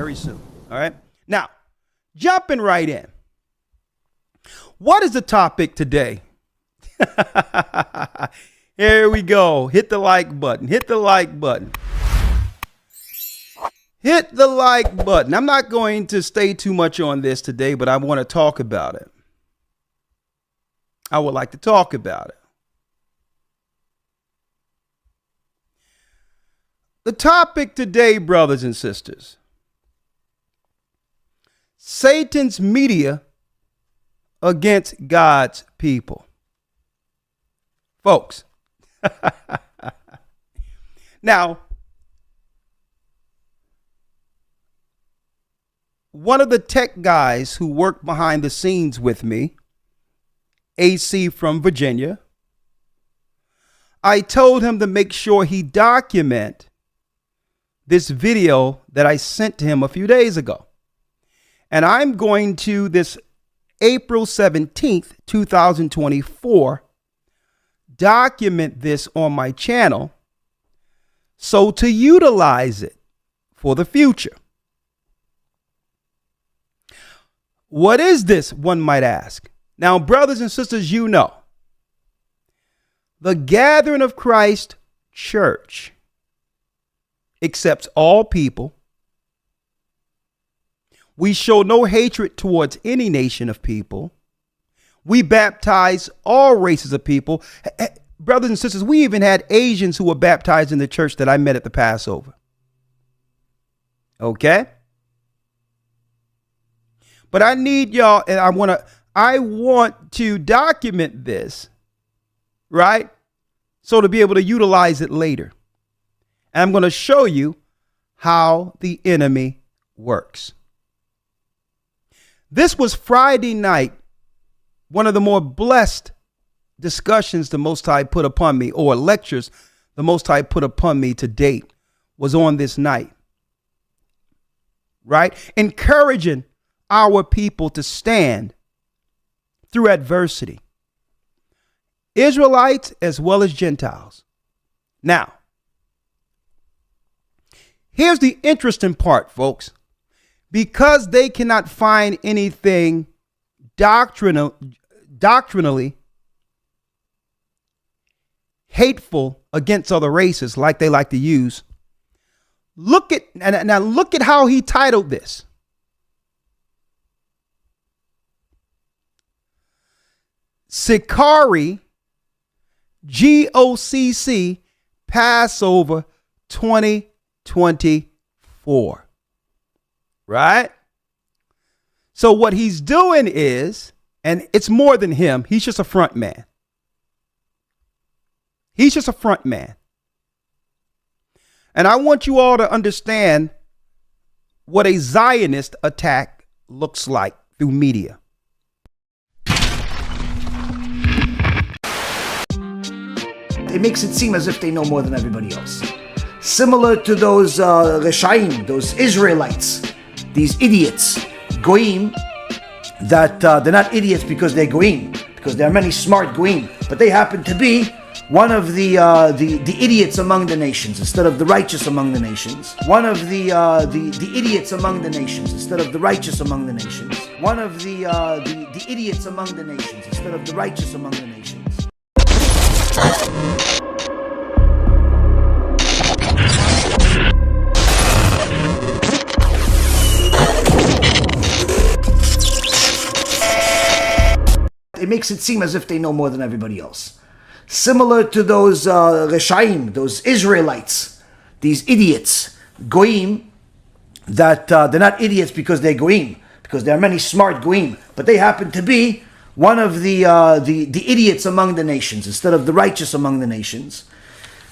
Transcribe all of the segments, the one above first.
very soon. All right. Now, jumping right in. What is the topic today? Here we go. Hit the like button. Hit the like button. Hit the like button. I'm not going to stay too much on this today, but I want to talk about it. I would like to talk about it. The topic today, brothers and sisters, Satan's media against God's people. Folks, now, one of the tech guys who worked behind the scenes with me, AC from Virginia, I told him to make sure he document this video that I sent to him a few days ago. And I'm going to, this April 17th, 2024, document this on my channel so to utilize it for the future. What is this, one might ask? Now, brothers and sisters, you know, the Gathering of Christ Church accepts all people. We show no hatred towards any nation of people. We baptize all races of people. Brothers and sisters, we even had Asians who were baptized in the church that I met at the Passover. Okay? But I need y'all, and I want to document this, right? So to be able to utilize it later. And I'm going to show you how the enemy works. This was Friday night. One of the more blessed discussions the Most High put upon me, or lectures the Most High put upon me to date, was on this night. Right? Encouraging our people to stand through adversity. Israelites as well as Gentiles. Now, here's the interesting part, folks. Because they cannot find anything doctrinally hateful against other races like they like to use, look at how he titled this. Sikari, GOCC, Passover 2024. Right? So what he's doing is, and it's more than him, he's just a front man. He's just a front man. And I want you all to understand what a Zionist attack looks like through media. It makes it seem as if they know more than everybody else. Similar to those Reshaim, those Israelites, these idiots, Goyim, that they're not idiots because they're Goyim, because there are many smart Goyim, but they happen to be one of the idiots among the nations instead of the righteous among the nations. One of the idiots among the nations instead of the righteous among the nations. One of the idiots among the nations instead of the righteous among the nations. It makes it seem as if they know more than everybody else. Similar to those Reshaim, those Israelites, these idiots, Goyim, that they're not idiots because they're Goyim, because there are many smart Goyim, but they happen to be one of the idiots among the nations instead of the righteous among the nations.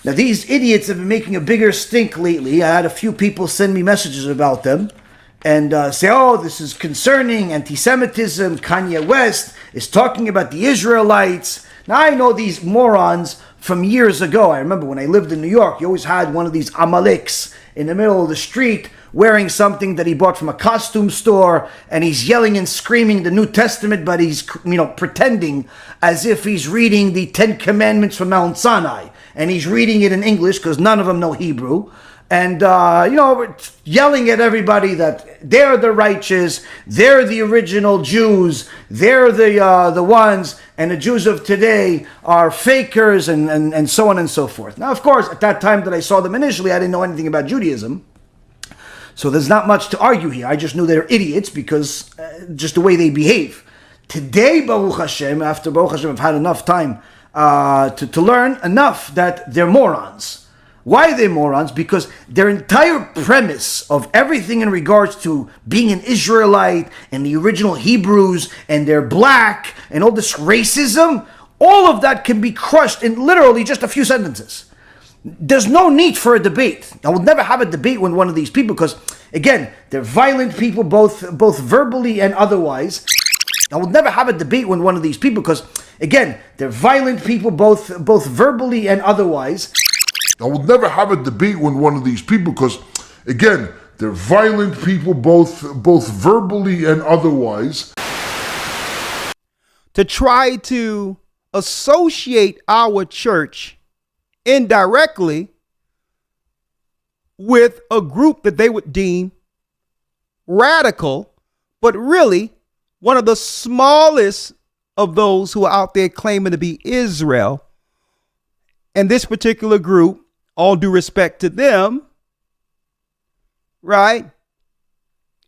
Now these idiots have been making a bigger stink lately. I had a few people send me messages about them and say, oh, this is concerning anti-Semitism. Kanye West is talking about the Israelites. Now I know these morons from years ago. I remember when I lived in New York, you always had one of these Amalek'S in the middle of the street wearing something that he bought from a costume store, and he's yelling and screaming the New Testament, but he's, pretending as if he's reading the Ten Commandments from Mount Sinai, and he's reading it in English because none of them know Hebrew. and yelling at everybody that they're the righteous, they're the original Jews, they're the ones, and the Jews of today are fakers, and so on and so forth. Now, of course, at that time that I saw them initially, I didn't know anything about Judaism. So there's not much to argue here. I just knew they're idiots because just the way they behave. Today, Baruch Hashem, after Baruch Hashem, I've had enough time to learn enough that they're morons. Why are they morons? Because their entire premise of everything in regards to being an Israelite and the original Hebrews and they're black and all this racism, all of that can be crushed in literally just a few sentences. There's no need for a debate. I will never have a debate with one of these people because, again, they're violent people, both verbally and otherwise. I will never have a debate with one of these people because, again, they're violent people, both verbally and otherwise. I will never have a debate with one of these people because, again, they're violent people, both verbally and otherwise. To try to associate our church indirectly with a group that they would deem radical, but really one of the smallest of those who are out there claiming to be Israel. And this particular group, all due respect to them, right,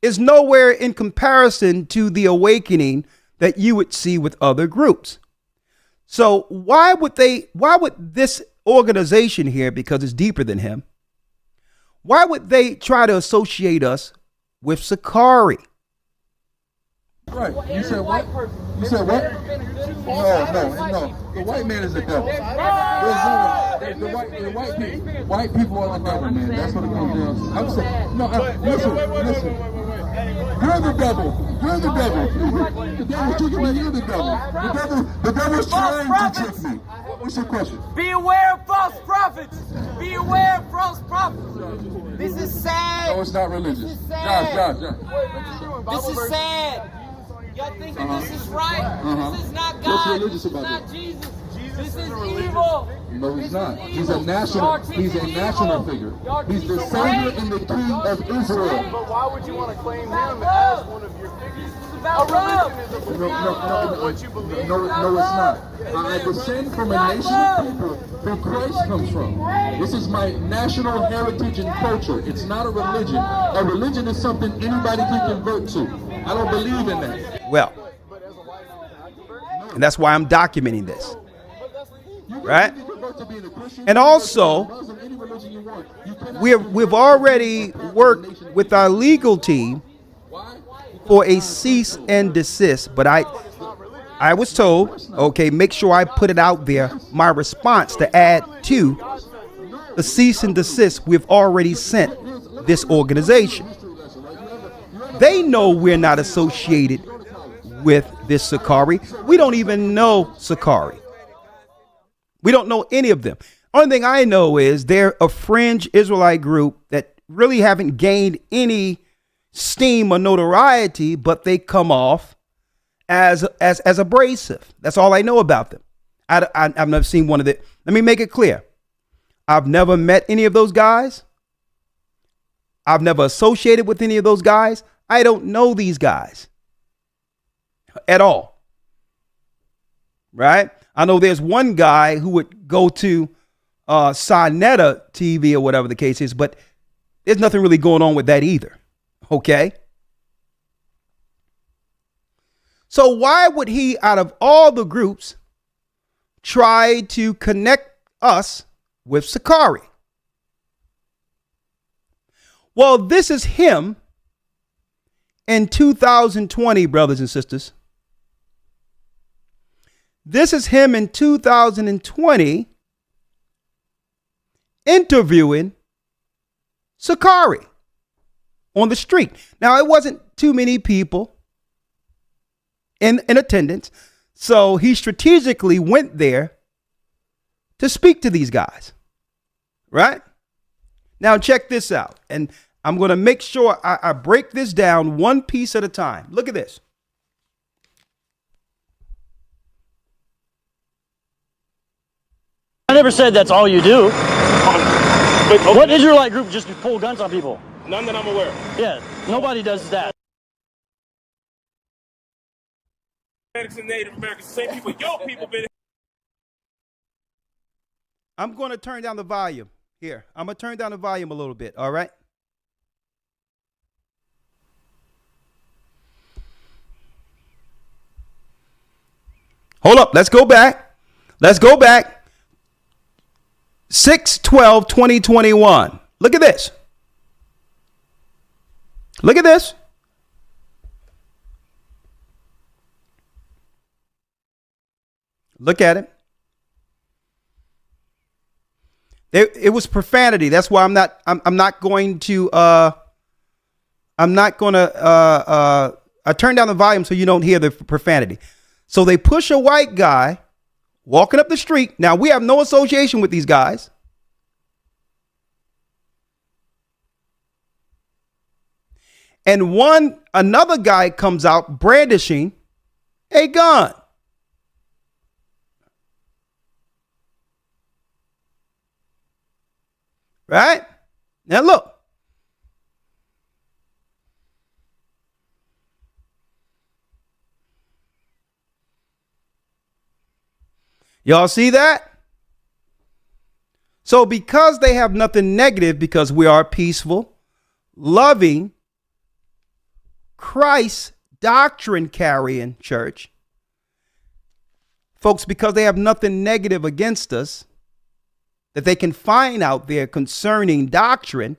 is nowhere in comparison to the awakening that you would see with other groups. So why would this organization here, because it's deeper than him, why would they try to associate us with Sakari? Right. You said what? You said what? No. The white man is the devil. There's no one. The white people. White people are the devil, man. That's what it comes down to. I'm saying, no. Listen. You're the devil. You're the devil. The devil's tricking me. You're the devil. The devil's trying to trick me. What's your question? Be aware of false prophets. Be aware of false prophets. This is sad. No, it's not religious. This is sad. Josh. This is sad. Y'all thinking this is right? This is not God. What's religious about this is not it? Jesus. This is evil. No, he's not. This is He's a evil. national. He's a national figure. He's the savior and the king of Israel. But why would you want to claim him as one of your figures? About Religion is a love. belief. What you believe. No, it's not. I descend from a nation of people who Christ comes from. This is my national heritage and culture. It's not a religion. A religion is something anybody can convert to. I don't believe in that. Well, and that's why I'm documenting this, right? And also, we've already worked with our legal team for a cease and desist, but I was told, okay, make sure I put it out there, my response to add to the cease and desist we've already sent this organization. They know we're not associated with this Sakari. We don't even know Sakari. We don't know any of them. Only thing I know is they're a fringe Israelite group that really haven't gained any steam or notoriety, but they come off as abrasive. That's all I know about them. I've never seen one of them. Let me make it clear. I've never met any of those guys. I've never associated with any of those guys. I don't know these guys at all. Right? I know there's one guy who would go to Sinetta TV or whatever the case is, but there's nothing really going on with that either. Okay? So why would he, out of all the groups, try to connect us with Sakari? Well, this is him in 2020, brothers and sisters. This is him in 2020 interviewing Sakari on the street. Now, it wasn't too many people in attendance, so he strategically went there to speak to these guys, right? Now, check this out, and I'm going to make sure I break this down one piece at a time. Look at this. I never said that's all you do. But What Israelite group just pull guns on people? none that I'm aware of. Yeah, nobody does that. Hispanics and Native Americans, the same people. Your people been. I'm going to turn down the volume here. I'm going to turn down the volume a little bit. All right. Hold up. Let's go back. Let's go back. 6/12/2021. Look at this. Look at this. Look at it. It was profanity. That's why I'm not going to I turn down the volume so you don't hear the profanity. So they push a white guy walking up the street. Now, we have no association with these guys. And another guy comes out brandishing a gun. Right? Now look. Y'all see that? So because they have nothing negative, because we are peaceful, loving, Christ doctrine carrying church, folks, because they have nothing negative against us that they can find out there concerning doctrine,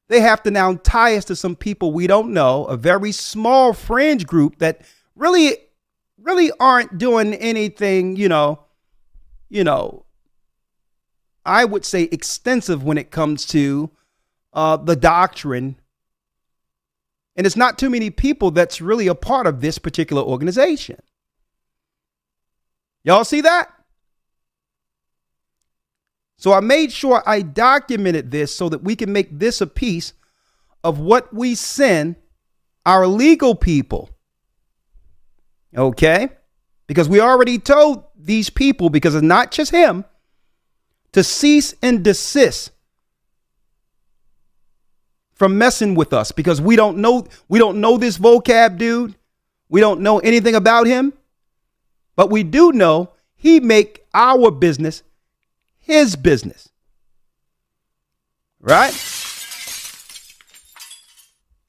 they have to now tie us to some people we don't know, a very small fringe group that really aren't doing anything, I would say extensive when it comes to the doctrine. And it's not too many people that's really a part of this particular organization. Y'all see that? So I made sure I documented this so that we can make this a piece of what we send our legal people. Okay? Because we already told these people, because it's not just him, to cease and desist from messing with us, because we don't know this vocab dude. We don't know anything about him, but we do know he make our business his business. Right?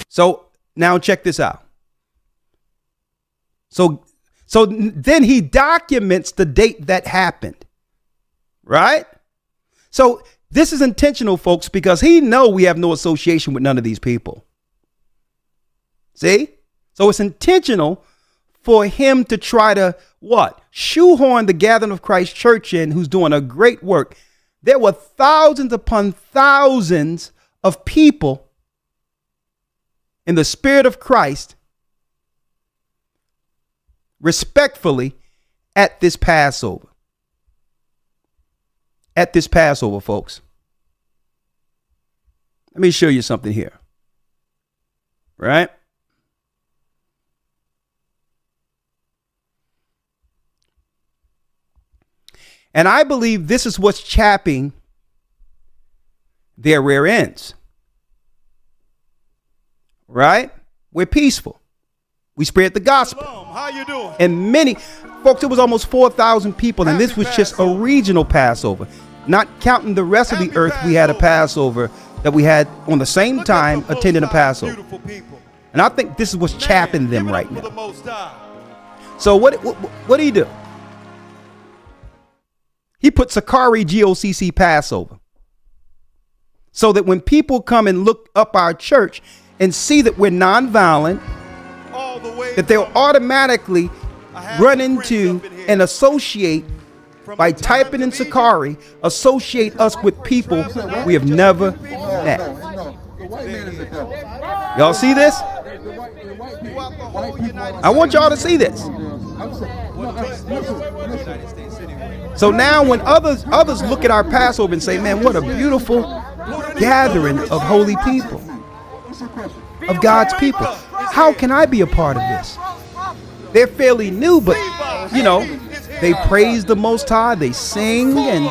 So now check this out. So then he documents the date that happened. Right? So this is intentional, folks, because he know we have no association with none of these people. See? So it's intentional for him to try to shoehorn the Gathering of Christ Church in, who's doing a great work. There were thousands upon thousands of people in the Spirit of Christ, respectfully, at this Passover. At this Passover, folks. Let me show you something here. Right? And I believe this is what's chapping their rear ends. Right? We're peaceful. We spread the gospel. How you doing? And many, folks, it was almost 4,000 people, and this was just a regional Passover. Not counting the rest of the earth, we had a Passover that we had on the same time attending a Passover. And I think this is what's chapping them right now. So what did he do? He put Sakari GOCC Passover, so that when people come and look up our church and see that we're nonviolent, that they'll automatically run into and associate, by typing in Sakari, associate us with people we have never met. Y'all see this? I want y'all to see this. So now when others look at our Passover and say, man, what a beautiful gathering of holy people, of God's people. How can I be a part of this? They're fairly new, but, they praise the Most High, they sing, and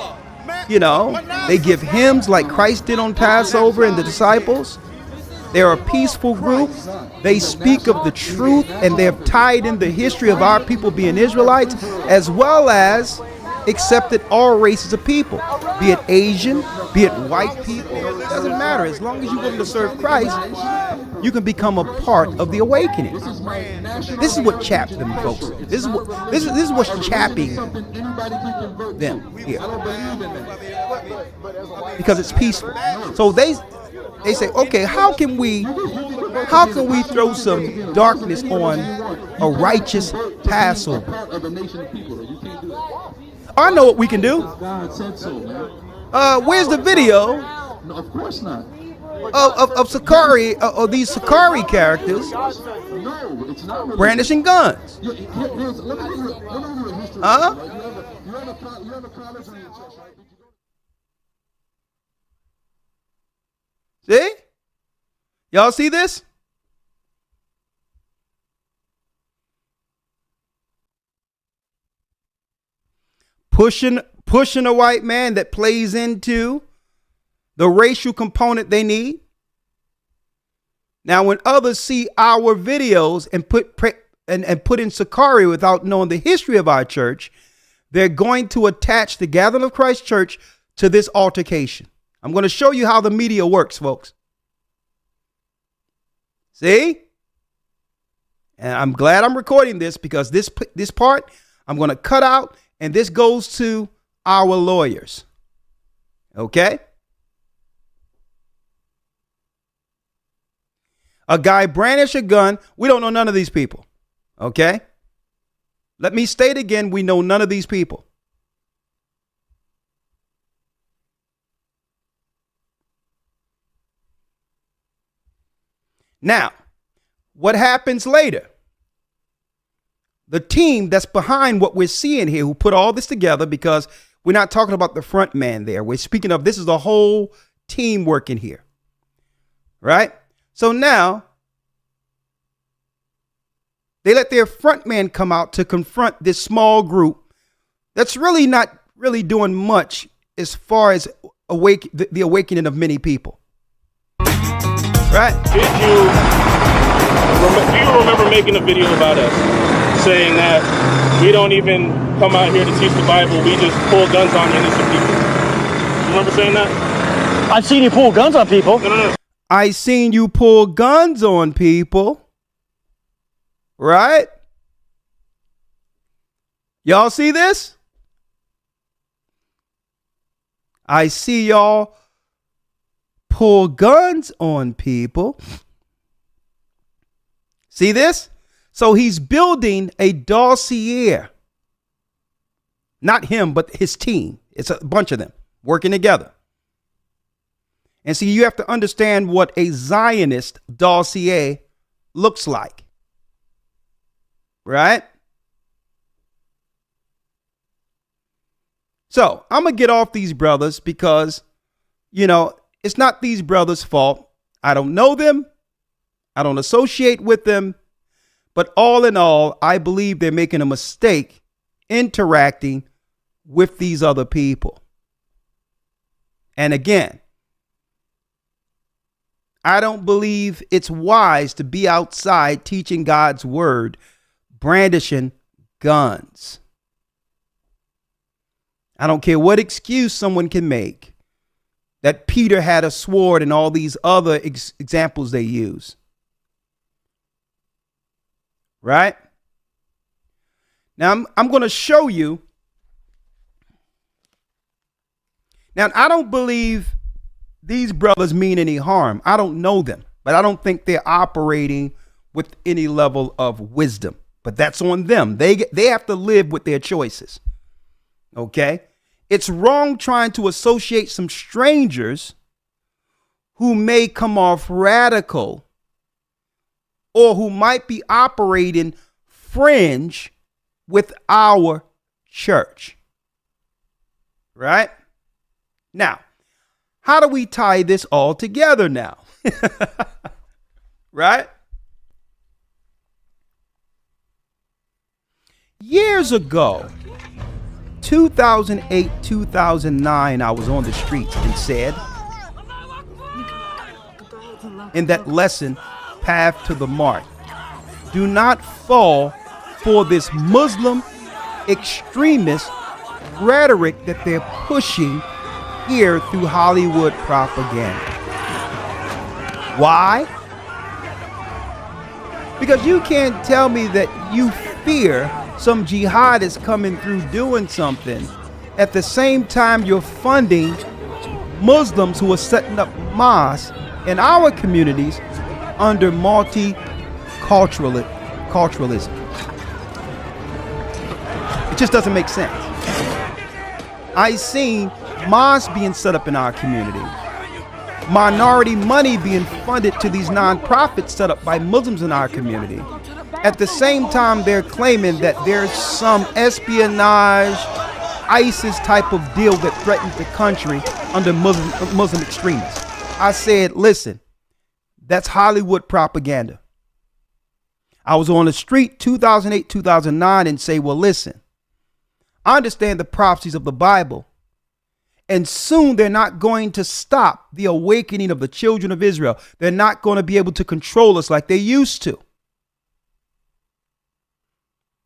They give hymns like Christ did on Passover and the disciples. They're a peaceful group. They speak of the truth, and they're tied in the history of our people being Israelites, as well as accepted all races of people, be it Asian, be it white people. It doesn't matter. As long as you're willing to serve Christ, you can become a part of the awakening. This is what chapped them, folks. This is what's chapping them here, because it's peaceful. So they say, okay, how can we throw some darkness on a righteous Passover? I know what we can do. God said so, man. Where's the video? No, of course not. Of Sakari, or these Sakari characters No, it's not religious. brandishing guns? Let me give you a history. Huh? Right? You have a college on your chest, right? See? Y'all see this? Pushing a white man that plays into the racial component they need. Now, when others see our videos and put in Sakari without knowing the history of our church, they're going to attach the Gathering of Christ Church to this altercation. I'm going to show you how the media works, folks. See? And I'm glad I'm recording this, because this part I'm going to cut out, and this goes to our lawyers. Okay? A guy brandish a gun. We don't know none of these people. Okay? Let me state again, we know none of these people. Now, what happens later? The team that's behind what we're seeing here, who put all this together, because we're not talking about the front man there. We're speaking of, this is a whole team working here. Right? So now, they let their front man come out to confront this small group that's really not really doing much as far as the awakening of many people. Right? Do you remember making a video about us saying that we don't even come out here to teach the Bible, we just pull guns on innocent people? You remember saying that? I've seen you pull guns on people. No. I seen you pull guns on people. Right? Y'all see this? I see y'all pull guns on people. See this? So he's building a dossier. Not him, but his team. It's a bunch of them working together. And see, you have to understand what a Zionist dossier looks like. Right? So I'm going to get off these brothers because, it's not these brothers' fault. I don't know them. I don't associate with them. But all in all, I believe they're making a mistake interacting with these other people. And again, I don't believe it's wise to be outside teaching God's word, brandishing guns. I don't care what excuse someone can make that Peter had a sword and all these other examples they use. Right? Now, I'm going to show you. Now, I don't believe these brothers mean any harm. I don't know them, but I don't think they're operating with any level of wisdom. But that's on them. They have to live with their choices. Okay? It's wrong trying to associate some strangers who may come off radical or who might be operating fringe with our church. Right? Now, how do we tie this all together now? Right? Years ago, 2008, 2009, I was on the streets and said, in that lesson, Path to the Mark, do not fall for this Muslim extremist rhetoric that they're pushing here through Hollywood propaganda. Why? Because you can't tell me that you fear some jihadists coming through doing something at the same time you're funding Muslims who are setting up mosques in our communities under multiculturalism. It just doesn't make sense. I seen mosques being set up in our community, minority money being funded to these nonprofits set up by Muslims in our community. At the same time, they're claiming that there's some espionage, ISIS type of deal that threatens the country under Muslim extremists. I said, listen, that's Hollywood propaganda. I was on the street 2008, 2009 and say, well, listen, I understand the prophecies of the Bible, and soon they're not going to stop the awakening of the children of Israel. They're not going to be able to control us like they used to.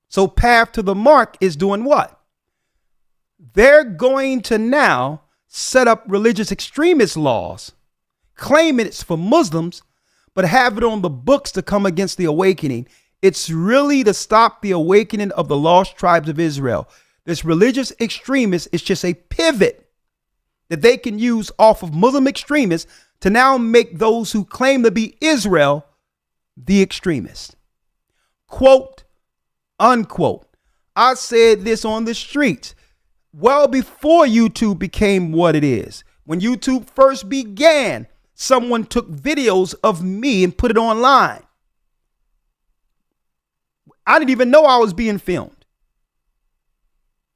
So Path to the Mark is doing what? They're going to now set up religious extremist laws, claiming it's for Muslims, but have it on the books to come against the awakening. It's really to stop the awakening of the lost tribes of Israel. This religious extremist is just a pivot that they can use off of Muslim extremists to now make those who claim to be Israel the extremists. Quote, unquote. I said this on the streets well before YouTube became what it is. When YouTube first began, someone took videos of me and put it online. I didn't even know I was being filmed.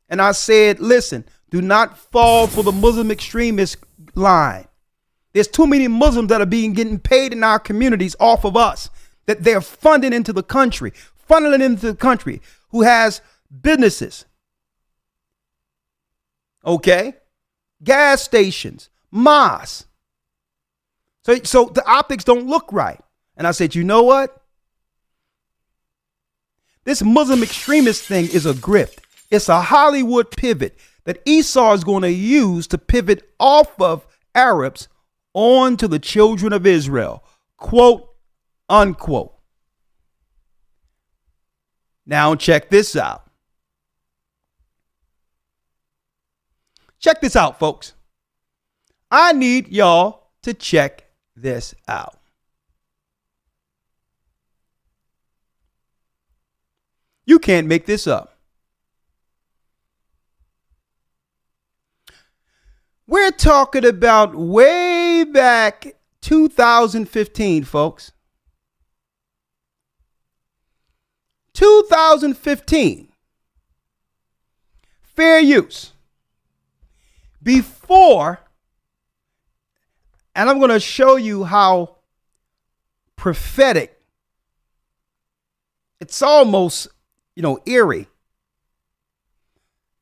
And I said, listen, do not fall for the Muslim extremist line. There's too many Muslims that are getting paid in our communities off of us, that they're funneling into the country, who has businesses. Okay? Gas stations, mosques. So the optics don't look right. And I said, you know what? This Muslim extremist thing is a grift. It's a Hollywood pivot that Esau is going to use to pivot off of Arabs onto the children of Israel. Quote, unquote. Now check this out. Check this out, folks. I need y'all to check this out. You can't make this up. We're talking about way back 2015, folks. 2015. Fair use. Before, and I'm going to show you how prophetic, it's almost, eerie,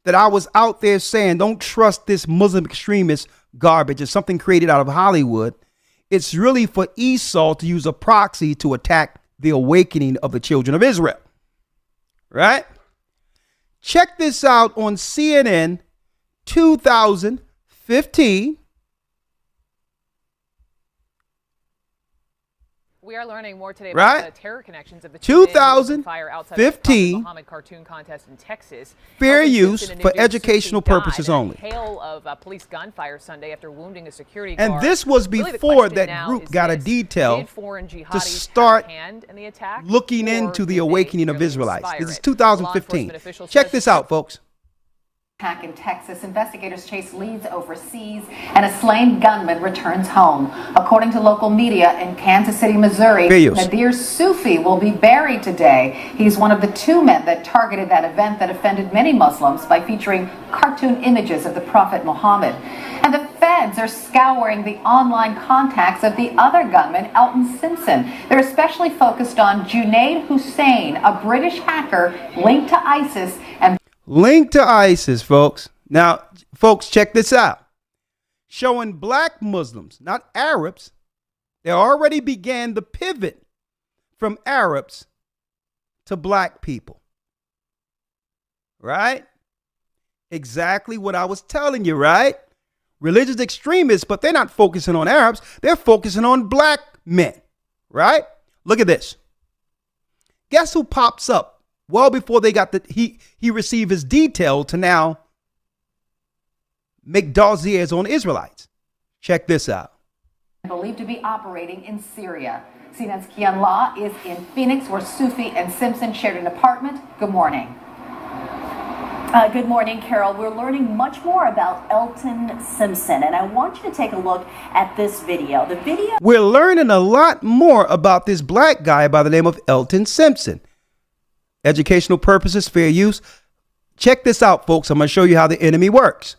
that I was out there saying, don't trust this Muslim extremist garbage. It's something created out of Hollywood. It's really for Esau to use a proxy to attack the awakening of the children of Israel. Right? Check this out on CNN 2015. We are learning more today about the terror connections of the 2015 Muhammad cartoon contest in Texas. Fair use for educational purposes only. Hail of police gunfire Sunday after wounding a security guard. And this was before that group got a detail to start looking into the awakening of Israelites. This is 2015. Check this out, folks. Attack in Texas, investigators chase leads overseas, and a slain gunman returns home. According to local media in Kansas City, Missouri, Nadir Sufi will be buried today. He's one of the two men that targeted that event that offended many Muslims by featuring cartoon images of the Prophet Muhammad. And the feds are scouring the online contacts of the other gunman, Elton Simpson. They're especially focused on Junaid Hussain, a British hacker linked to ISIS and Linked to ISIS, folks. Now, folks, check this out. Showing black Muslims, not Arabs. They already began the pivot from Arabs to black people. Right? Exactly what I was telling you, right? Religious extremists, but they're not focusing on Arabs. They're focusing on black men, right? Look at this. Guess who pops up well before they got he received his detail to now make dossiers on Israelites. Check this out. Believed to be operating in Syria. CNN's Kian Law is in Phoenix, where Sufi and Simpson shared an apartment. Good morning. Good morning, Carol. We're learning much more about Elton Simpson, and I want you to take a look at this video. The video. We're learning a lot more about this black guy by the name of Elton Simpson. Educational purposes, fair use. Check this out, folks. I'm going to show you how the enemy works.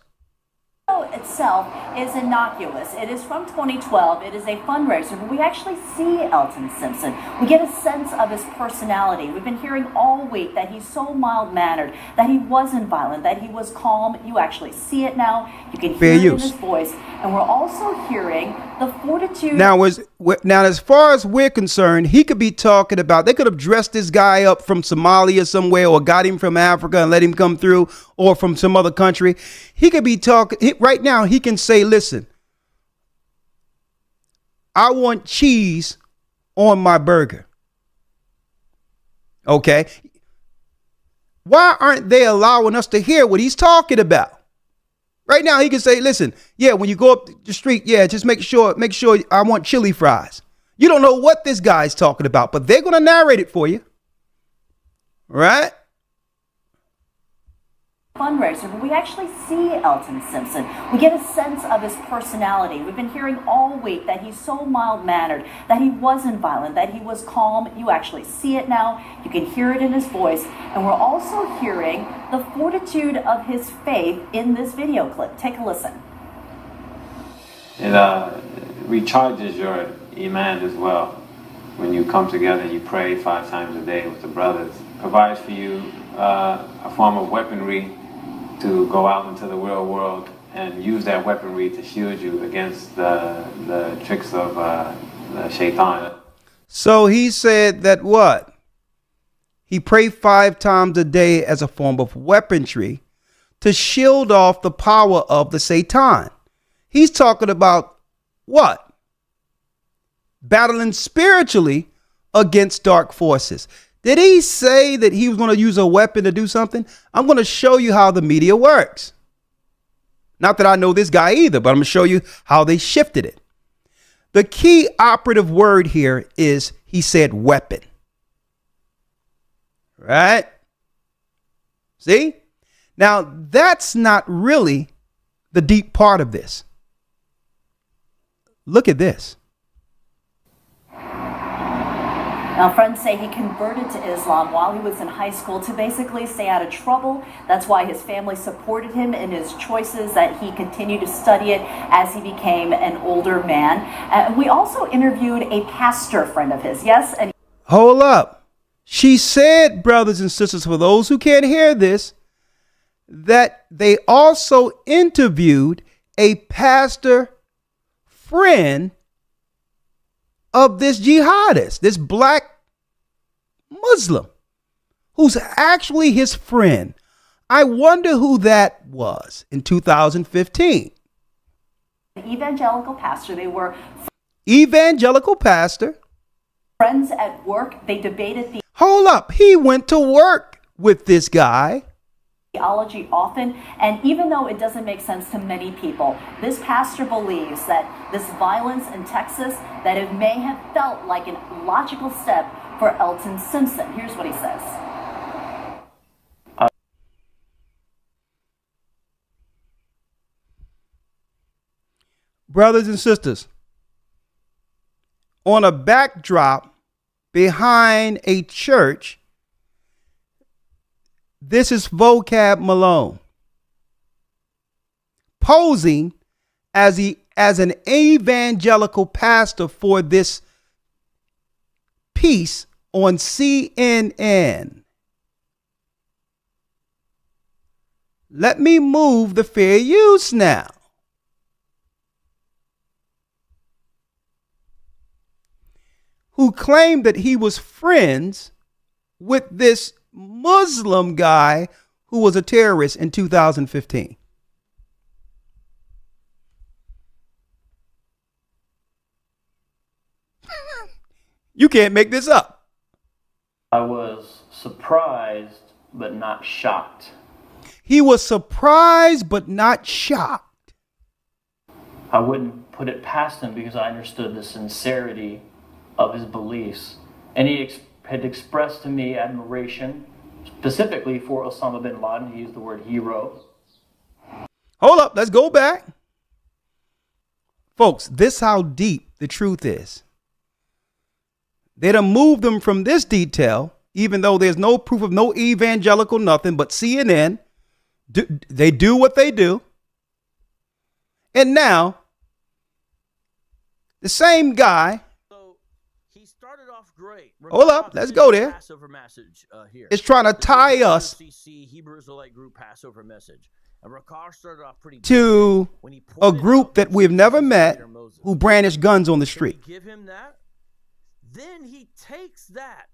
Itself is innocuous. It is from 2012. It is a fundraiser, but we actually see Elton Simpson. We get a sense of his personality. We've been hearing all week that he's so mild-mannered, that he wasn't violent, that he was calm. You actually see it now. You can hear it in his voice. And we're also hearing the fortitude. Now, as far as we're concerned, he could be talking about, they could have dressed this guy up from Somalia somewhere, or got him from Africa and let him come through, or from some other country. He could be talking, right now he can say, listen, I want cheese on my burger. Okay. Why aren't they allowing us to hear what he's talking about? Right now, he can say, listen, yeah, when you go up the street, yeah, just make sure I want chili fries. You don't know what this guy's talking about, but they're going to narrate it for you. Right? Fundraiser, but we actually see Elton Simpson. We get a sense of his personality. We've been hearing all week that he's so mild-mannered, that he wasn't violent, that he was calm. You actually see it now. You can hear it in his voice. And we're also hearing the fortitude of his faith in this video clip. Take a listen. It recharges your iman as well. When you come together, you pray 5 times a day with the brothers. Provides for you a form of weaponry to go out into the real world and use that weaponry to shield you against the tricks of the shaitan. So he said that what? He prayed 5 times a day as a form of weaponry to shield off the power of the Satan. He's talking about what? Battling spiritually against dark forces. Did he say that he was going to use a weapon to do something? I'm going to show you how the media works. Not that I know this guy either, but I'm going to show you how they shifted it. The key operative word here is he said weapon. Right? See? Now, that's not really the deep part of this. Look at this. Now, friends say he converted to Islam while he was in high school to basically stay out of trouble. That's why his family supported him in his choices, that he continued to study it as he became an older man. We also interviewed a pastor friend of his. Yes? And hold up. She said, brothers and sisters, for those who can't hear this, that they also interviewed a pastor friend of this jihadist, this black Muslim, who's actually his friend. I wonder who that was in 2015. Evangelical pastor. They were evangelical pastor. Friends at work. They debated the hold up. He went to work with this guy. Theology often, and even though it doesn't make sense to many people, this pastor believes that this violence in Texas, that it may have felt like a logical step for Elton Simpson. Here's what he says. Brothers and sisters, on a backdrop behind a church, this is Vocab Malone posing as an evangelical pastor for this piece on CNN. Let me move the fair use now. Who claimed that he was friends with this Muslim guy who was a terrorist in 2015. You can't make this up. I was surprised, but not shocked. He was surprised, but not shocked. I wouldn't put it past him because I understood the sincerity of his beliefs. And he had expressed to me admiration, specifically for Osama bin Laden. He used the word hero. Hold up, let's go back. Folks, this how deep the truth is. They done moved them from this detail, even though there's no proof of no evangelical nothing, but CNN, they do what they do. And now, the same guy. So he started off great. Hold up, let's go there. Passover message here. It's trying to tie us Hebrew Israelite group Passover message. And Rakar started off pretty to a group that we've never met who brandish guns on the street. Give him that. Then he takes that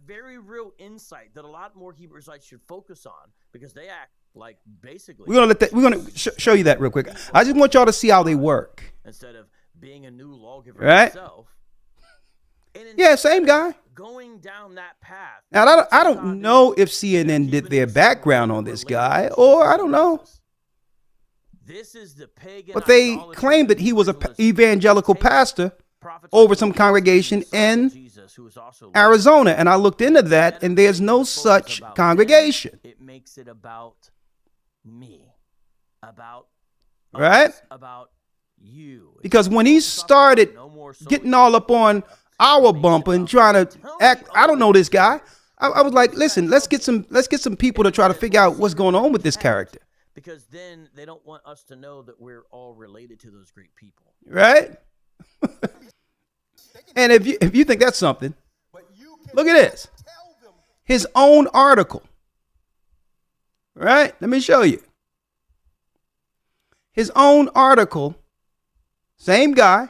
very real insight that a lot more Hebrew Israelites should focus on, because they act like basically. We're gonna show you that real quick. I just want y'all to see how they work. Instead of being a new lawgiver right? himself. Yeah, same guy. Going down that path. Now I don't know if CNN did their background on this guy, or I don't know. This is the pagan. But they claimed that he was an evangelical pastor over some congregation in Arizona, and I looked into that, and there's no such congregation. It makes it about me, about right, about you. Because when he started getting all up on our bumper and trying to act, I don't know this guy. I was like, listen, let's get some people to try to figure out what's going on with this character. Because then they don't want us to know that we're all related to those great people. Right? And if you think that's something, look at this. His own article. Right? Let me show you. His own article, same guy.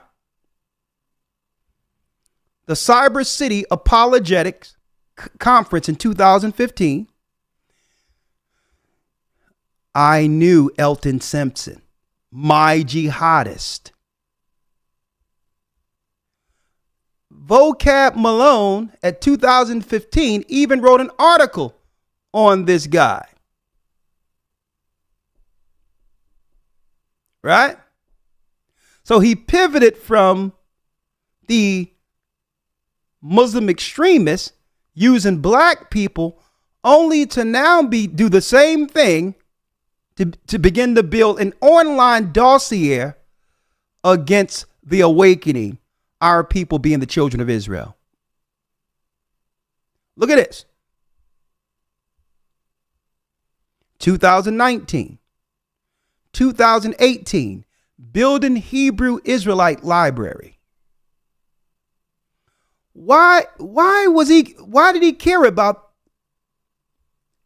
The Cyber City Apologetics Conference in 2015. I knew Elton Simpson, my jihadist. Vocab Malone at 2015 even wrote an article on this guy. Right? So he pivoted from the Muslim extremists using black people only to now do the same thing to begin to build an online dossier against the awakening, our people being the children of Israel. Look at this. 2019, 2018, building Hebrew Israelite library. Why did he care about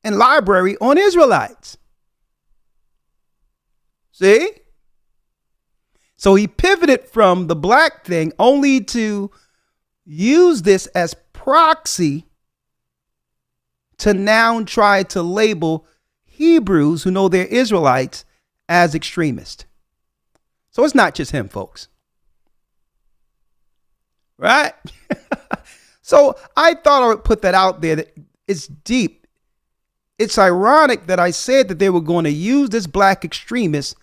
a library on Israelites? See? So he pivoted from the black thing only to use this as proxy to now try to label Hebrews who know they're Israelites as extremists. So it's not just him, folks. Right? So I thought I would put that out there. That it's deep. It's ironic that I said that they were going to use this black extremist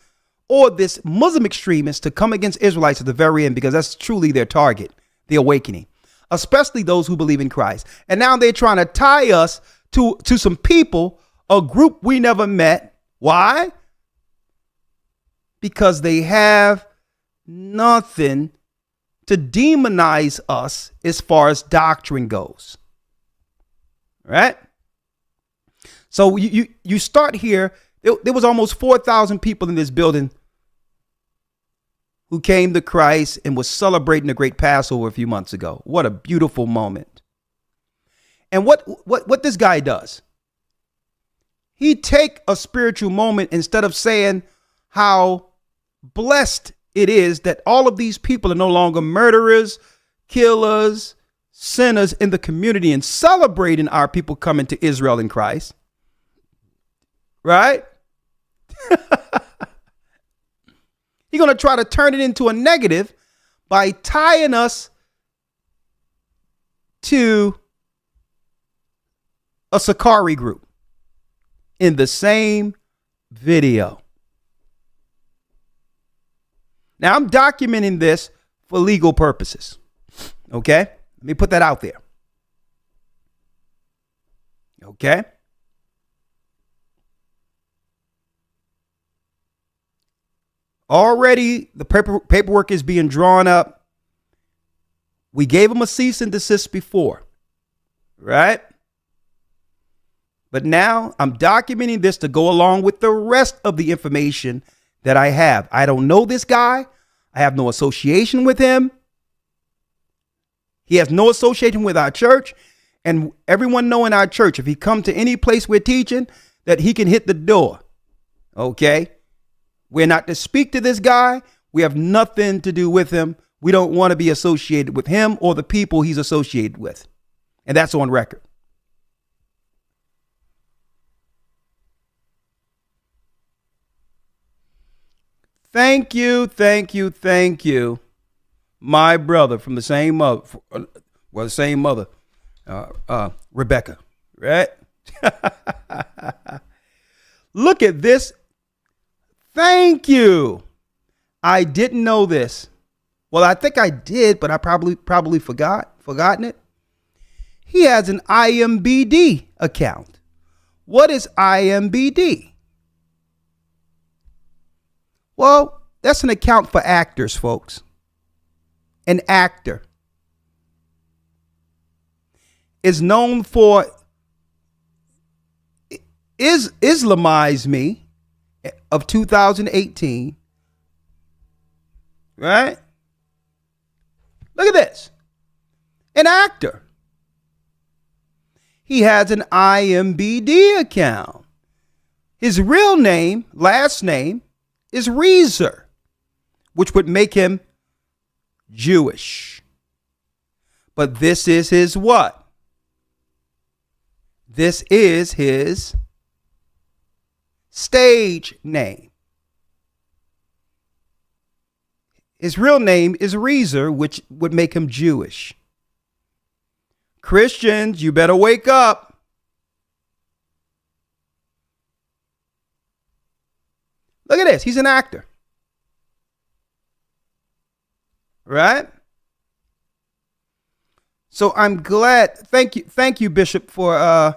or this Muslim extremist to come against Israelites at the very end, because that's truly their target, the awakening, especially those who believe in Christ. And now they're trying to tie us to some people, a group we never met. Why? Because they have nothing to demonize us as far as doctrine goes. Right? So you start here. There was almost 4,000 people in this building who came to Christ and was celebrating the great Passover a few months ago. What a beautiful moment. And what this guy does, He take a spiritual moment instead of saying how blessed it is that all of these people are no longer murderers, killers, sinners in the community, and celebrating our people coming to Israel in Christ. Right? He's going to try to turn it into a negative by tying us to a Sakari group in the same video. Now, I'm documenting this for legal purposes. Okay? Let me put that out there. Okay? Already, the paperwork is being drawn up. We gave him a cease and desist before. Right? But now I'm documenting this to go along with the rest of the information that I have. I don't know this guy. I have no association with him. He has no association with our church. And everyone know in our church, if he come to any place we're teaching, that he can hit the door. Okay? We're not to speak to this guy. We have nothing to do with him. We don't want to be associated with him or the people he's associated with. And that's on record. Thank you, thank you, thank you, my brother from the same mother, Rebecca, right? Look at this. Thank you. I didn't know this. Well, I think I did, but I probably forgotten it. He has an IMBD account. What is IMBD? Well, that's an account for actors, folks. An actor is known for Islamize Me of 2018. Right? Look at this. An actor. He has an IMBD account. His real name, last name, is Reeser, which would make him Jewish. But this is his what? This is his stage name. His real name is Reeser, which would make him Jewish. Christians, you better wake up. Look at this. He's an actor. Right? So I'm glad. Thank you, Bishop, for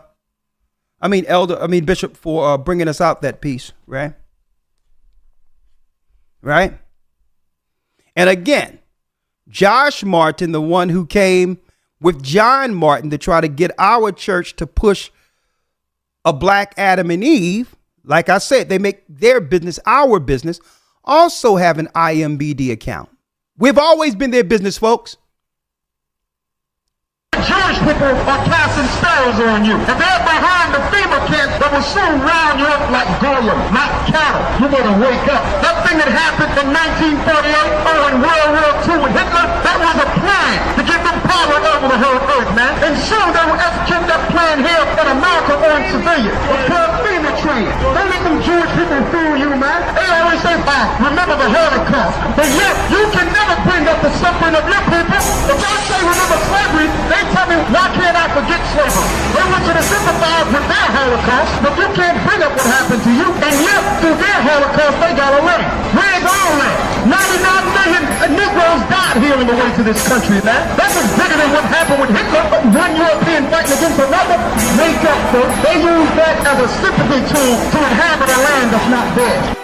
Bishop, for bringing us out that piece, right? Right? And again, Josh Martin, the one who came with John Martin to try to get our church to push a black Adam and Eve. Like I said, they make their business our business, also have an IMBD account. We've always been their business, folks. Jewish people are casting spells on you. And they're behind the FEMA camp that will soon round you up like Goyim, not cattle. You better wake up. That thing that happened in 1948 or in World War II with Hitler, that was a plan to give them power over the whole earth, man. And soon they will execute that plan here in America on civilians. It's called FEMA training. Don't let them Jewish people fool you, man. They always say, remember the Holocaust. But yet, you can never bring up the suffering of your people. If I say remember slavery, they tell me, why can't I forget slavery? They want you to sympathize with their Holocaust, but you can't bring up what happened to you. And yet, through their Holocaust, they got away. Where's all that? 99 million Negroes died here on the way to this country, man. That was bigger than what happened with Hitler. One European fighting against another. Wake up, folks. They use that as a sympathy tool to inhabit a land that's not theirs.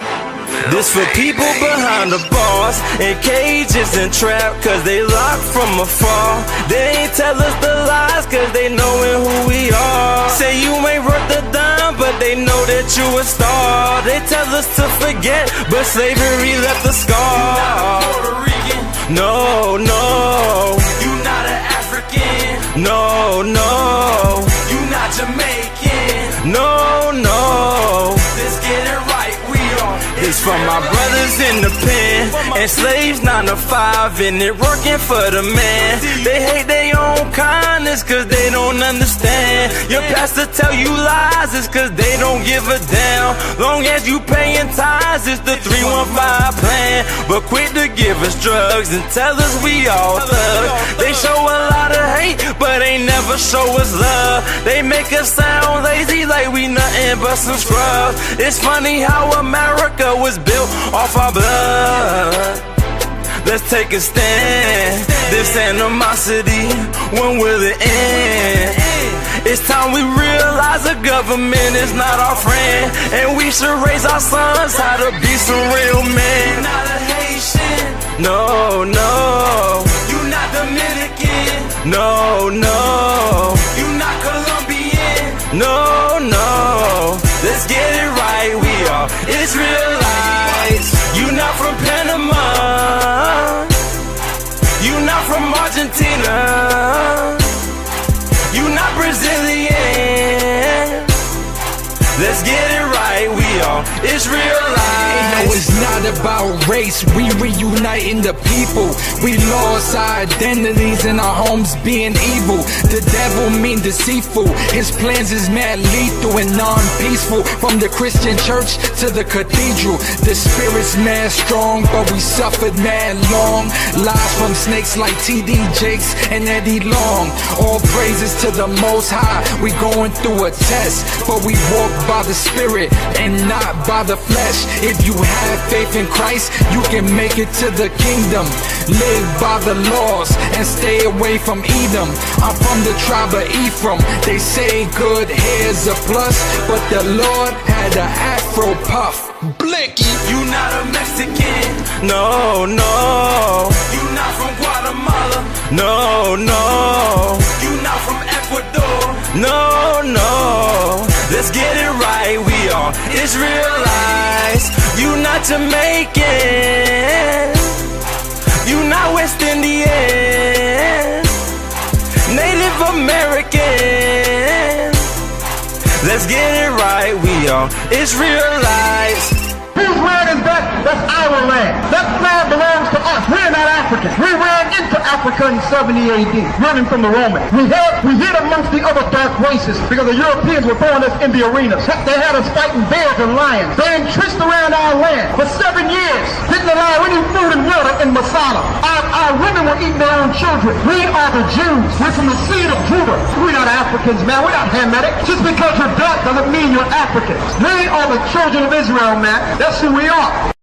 This for people behind the bars, in cages and trapped, cause they locked from afar. They ain't tell us the lies, cause they knowin' who we are. Say you ain't worth a dime, but they know that you a star. They tell us to forget, but slavery left a scar. You not a Puerto Rican. No, no. You not an African. No, no. You not Jamaican. No, no. This for my brothers in the pen, and slaves 9 to 5, and it working for the man. They hate their own kindness cause they don't understand. Your pastor tell you lies, it's cause they don't give a damn. Long as you paying tithes, it's the 315 plan. But quick to give us drugs and tell us we all thugs. They show a lot of hate, but they never show us love. They make us sound lazy like we nothing but some scrubs. It's funny how America was built off our blood. Let's take a stand. This animosity, when will it end? It's time we realize the government is not our friend, and we should raise our sons how to be some real men. You're not a Haitian, no, no. You're not Dominican, no, no. You're not Colombian, no, no. Let's get it right, we are Israelites. You're not from Panama, you're not from Argentina, you're not Brazilian. Let's get it right, we are Israelites. No, it's not about race, we reuniting the people. We lost our identities and our homes being evil. The devil mean deceitful, his plans is mad lethal and non-peaceful. From the Christian church to the cathedral, the spirit's mad strong, but we suffered mad long. Lies from snakes like T.D. Jakes and Eddie Long. All praises to the Most High, we going through a test, but we walk by the Spirit and not by the flesh. If you have faith in Christ, you can make it to the kingdom. Live by the laws and stay away from Edom. I'm from the tribe of Ephraim. They say good hair's a plus, but the Lord had an afro puff. Blicky, you not a Mexican, no, no. You not from Guatemala, no, no. You not from Ecuador, no, no. Let's get it right, we are Israelites. You not Jamaican, you not West Indian, Native American. Let's get it right, we are Israelites. Whose land is that? That's our land. That land belongs to us. We're not Africans. We ran into Africa in 70 AD, running from the Romans. We hid amongst the other dark races because the Europeans were throwing us in the arenas. They had us fighting bears and lions. They entrenched around our land for 7 years. Didn't allow any food and water in Masada. Our women were eating their own children. We are the Jews. We're from the seed of Judah. We're not Africans, man. We're not Hamitic. Just because you're dark doesn't mean you're Africans. We are the children of Israel, man. That's who we are.